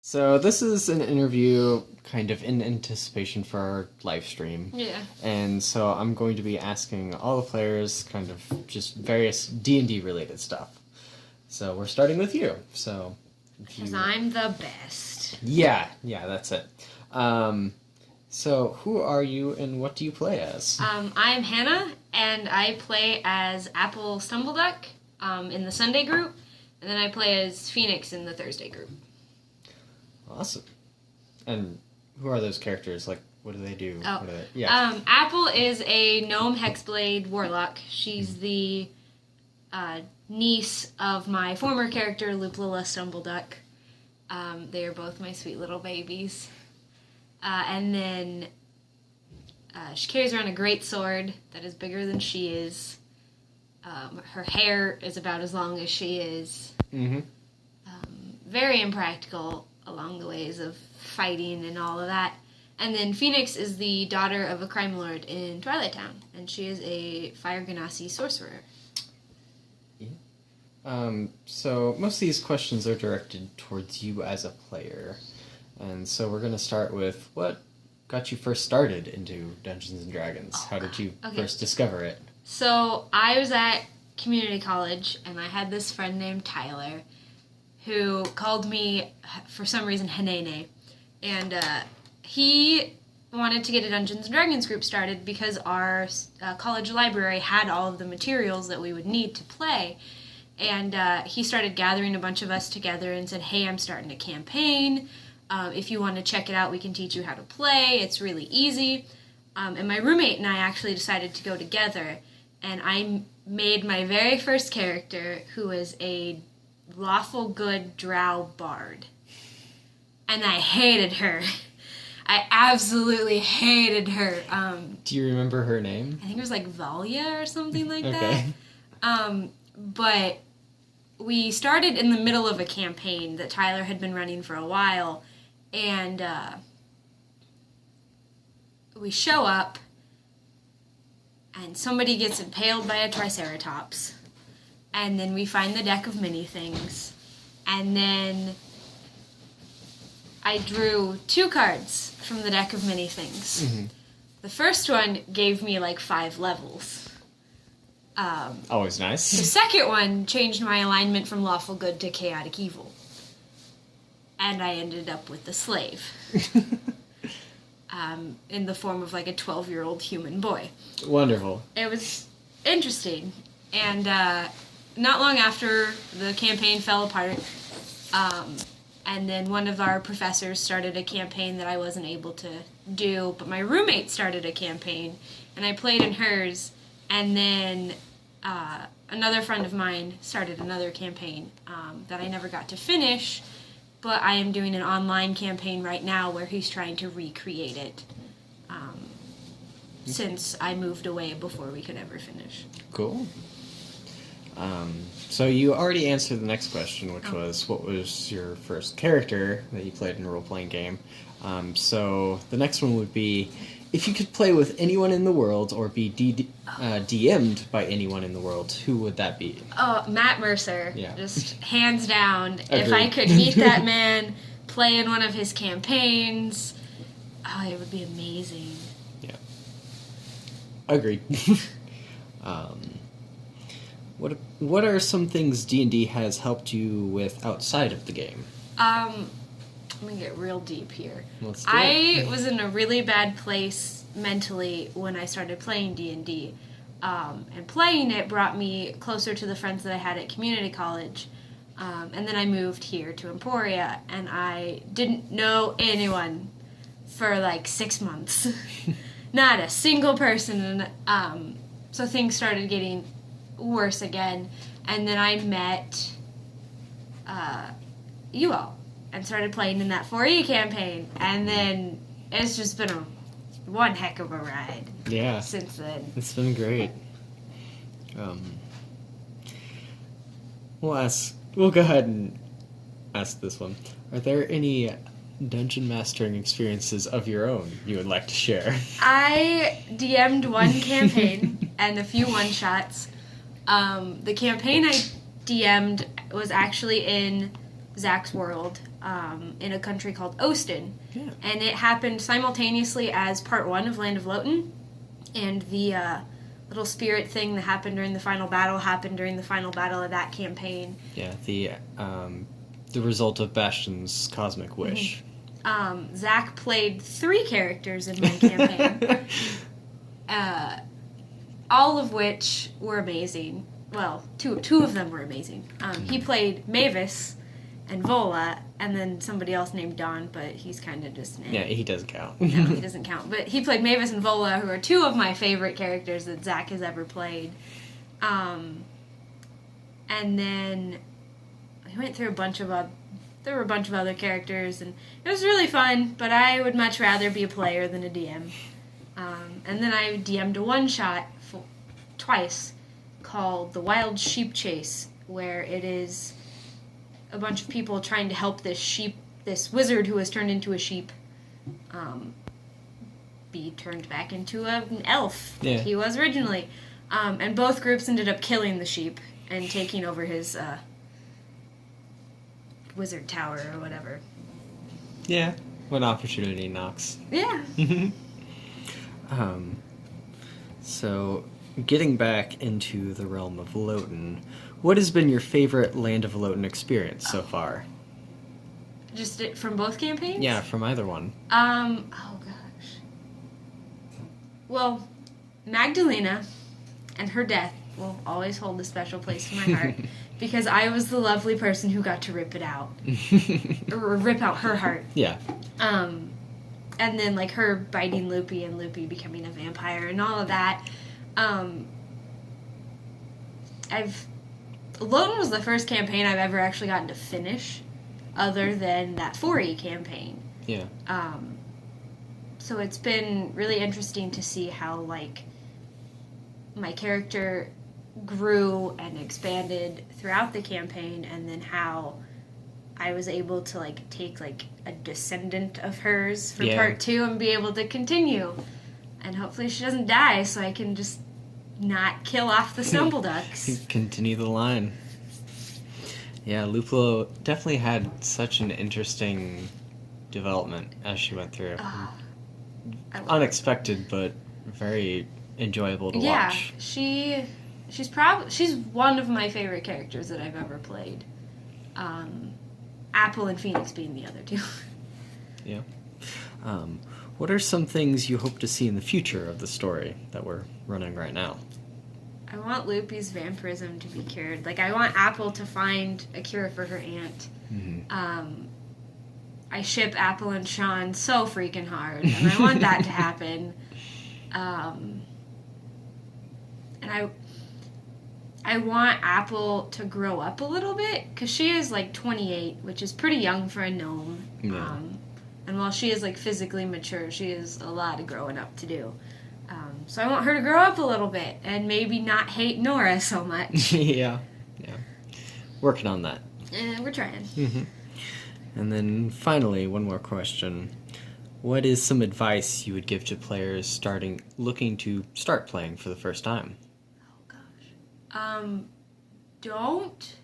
So this is an interview kind of in anticipation for our live stream. Yeah. And so I'm going to be asking all the players kind of just various D&D related stuff. So we're starting with you. So Because I'm the best. Yeah, that's it. So who are you and what do you play as? I'm Hannah, and I play as Apple Stumbleduck in the Sunday group, and then I play as Phoenix in the Thursday group. Awesome. And who are those characters? Like, what do they do? Oh. Yeah. Apple is a gnome hexblade warlock. She's the niece of my former character, Luplola Stumbleduck. They are both my sweet little babies. And then she carries around a great sword that is bigger than she is. Her hair is about as long as she is. Mm-hmm. Very impractical along the ways of fighting and all of that. And then Phoenix is the daughter of a crime lord in Twilight Town, and she is a Fire Ganassi sorcerer. Yeah. So most of these questions are directed towards you as a player. And so we're going to start with what got you first started into Dungeons & Dragons? How did you first discover it? So I was at community college, and I had this friend named Tyler who called me, for some reason, Hanene. And he wanted to get a Dungeons & Dragons group started because our college library had all of the materials that we would need to play. And he started gathering a bunch of us together and said, hey, I'm starting a campaign. If you want to check it out, we can teach you how to play. It's really easy. And my roommate and I actually decided to go together. And I made my very first character, who was a lawful good drow bard. And I hated her. I absolutely hated her. Do you remember her name? I think it was like Valia or something like Okay. that. But we started in the middle of a campaign that Tyler had been running for a while. And we show up, and somebody gets impaled by a triceratops. And then we find the deck of many things. And then I drew 2 cards from the deck of many things. Mm-hmm. The first one gave me like 5 levels. Always The nice. second one changed my alignment from lawful good to chaotic evil. And I ended up with the slave. In the form of like a 12-year-old human boy. Wonderful. It was interesting. And not long after, the campaign fell apart. And then one of our professors started a campaign that I wasn't able to do. But my roommate started a campaign, and I played in hers. And then another friend of mine started another campaign that I never got to finish. But I am doing an online campaign right now where he's trying to recreate it. Since I moved away before we could ever finish. Cool. So you already answered the next question, which was, what was your first character that you played in a role-playing game? So the next one would be, if you could play with anyone in the world or be DM'd by anyone in the world, who would that be? Oh, Matt Mercer. Yeah. Just hands down. Agreed. If I could meet that man, play in one of his campaigns, it would be amazing. Yeah. Agreed. What are some things D&D has helped you with outside of the game? I'm gonna get real deep here. Let's do I it. was in a really bad place mentally when I started playing D&D. And playing it brought me closer to the friends that I had at community college. And then I moved here to Emporia, and I didn't know anyone for like 6 months. Not a single person. And so things started getting worse again. And then I met you all and started playing in that 4E campaign. And then it's just been one heck of a ride. Yeah. Since then. It's been great. We'll go ahead and ask this one. Are there any dungeon mastering experiences of your own you would like to share? I DM'd one campaign and a few one-shots. The campaign I DM'd was actually in Zach's world, in a country called Osten. Yeah. And it happened simultaneously as part 1 of Land of Loten. And the little spirit thing that happened during the final battle happened during the final battle of that campaign. Yeah, the result of Bastion's cosmic wish. Zach played 3 characters in my campaign. All of which were amazing. Well, two of them were amazing. He played Mavis and Vola, and then somebody else named Don, but he's kind of just... Yeah, he doesn't count. No, he doesn't count. But he played Mavis and Vola, who are 2 of my favorite characters that Zach has ever played. And then I went through there were a bunch of other characters, and it was really fun, but I would much rather be a player than a DM. And then I DM'd a one-shot twice called The Wild Sheep Chase, where it is a bunch of people trying to help this wizard who has turned into a sheep, be turned back into an elf like he was originally. And both groups ended up killing the sheep and taking over his wizard tower or whatever. Yeah, when opportunity knocks. Yeah. So, getting back into the realm of Loten, what has been your favorite Land of Loten experience so far? Just from both campaigns? Yeah, from either one. Oh gosh. Well, Magdalena and her death will always hold a special place in my heart because I was the lovely person who got to rip it out. Or rip out her heart. Yeah. And then, like, her biting Loopy and Loopy becoming a vampire and all of that. Loten was the first campaign I've ever actually gotten to finish, other than that 4E campaign. Yeah. So it's been really interesting to see how, like, my character grew and expanded throughout the campaign, and then how I was able to, like, take, like, a descendant of hers for part 2 and be able to continue. And hopefully she doesn't die so I can just not kill off the Snumbleducks. Continue the line. Yeah, Luplo definitely had such an interesting development as she went through. Unexpected, but very enjoyable to watch. She's one of my favorite characters that I've ever played. Apple and Phoenix being the other 2. Yeah. What are some things you hope to see in the future of the story that we're running right now? I want Loopy's vampirism to be cured. Like, I want Apple to find a cure for her aunt. Mm-hmm. I ship Apple and Sean so freaking hard, and I want that to happen. And I want Apple to grow up a little bit, because she is, like, 28, which is pretty young for a gnome. Yeah. And while she is, like, physically mature, she has a lot of growing up to do. So I want her to grow up a little bit, and maybe not hate Nora so much. Yeah. Working on that. We're trying. Mm-hmm. And then, finally, one more question. What is some advice you would give to players looking to start playing for the first time? Don't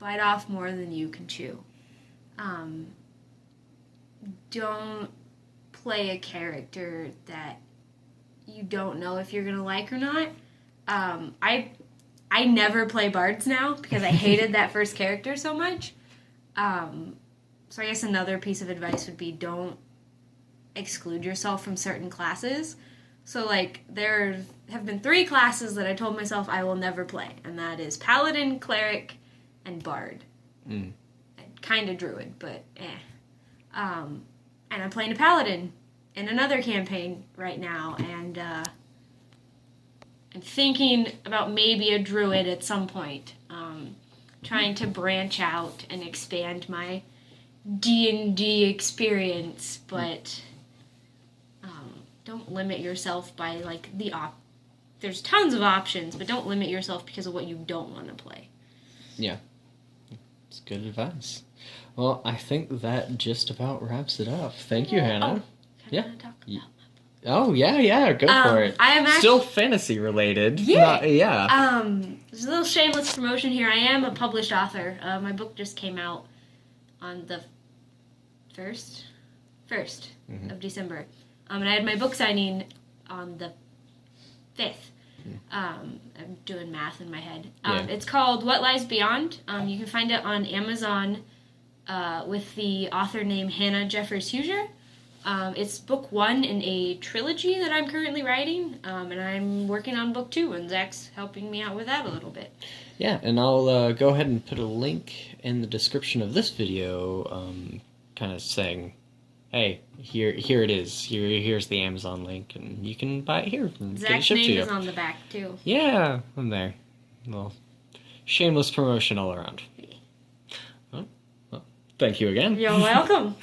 bite off more than you can chew. Don't play a character that you don't know if you're gonna like or not. I never play bards now because I hated that first character so much. So I guess another piece of advice would be don't exclude yourself from certain classes. So, like, there have been 3 classes that I told myself I will never play, and that is Paladin, Cleric, and Bard. And kind of Druid, but And I'm playing a Paladin in another campaign right now, and I'm thinking about maybe a Druid at some point. Trying to branch out and expand my D&D experience, but... don't limit yourself by, like, there's tons of options, but don't limit yourself because of what you don't want to play. Yeah. It's good advice. Well, I think that just about wraps it up. Thank you, Hannah. Can I talk about my book? Oh, yeah, go for it. I am still fantasy related. Yeah. There's a little shameless promotion here. I am a published author. My book just came out on the 1st Mm-hmm. of December. And I had my book signing on the 5th. I'm doing math in my head. Yeah. It's called What Lies Beyond. You can find it on Amazon with the author name Hannah Jeffers Huger. It's book 1 in a trilogy that I'm currently writing, and I'm working on book 2, and Zach's helping me out with that a little bit. Yeah, and I'll go ahead and put a link in the description of this video, kind of saying, hey, here it is. Here's the Amazon link, and you can buy it here and get it Zach's shipped to name you. is on the back, too. Yeah, I'm there. Well, shameless promotion all around. Well, thank you again. You're welcome.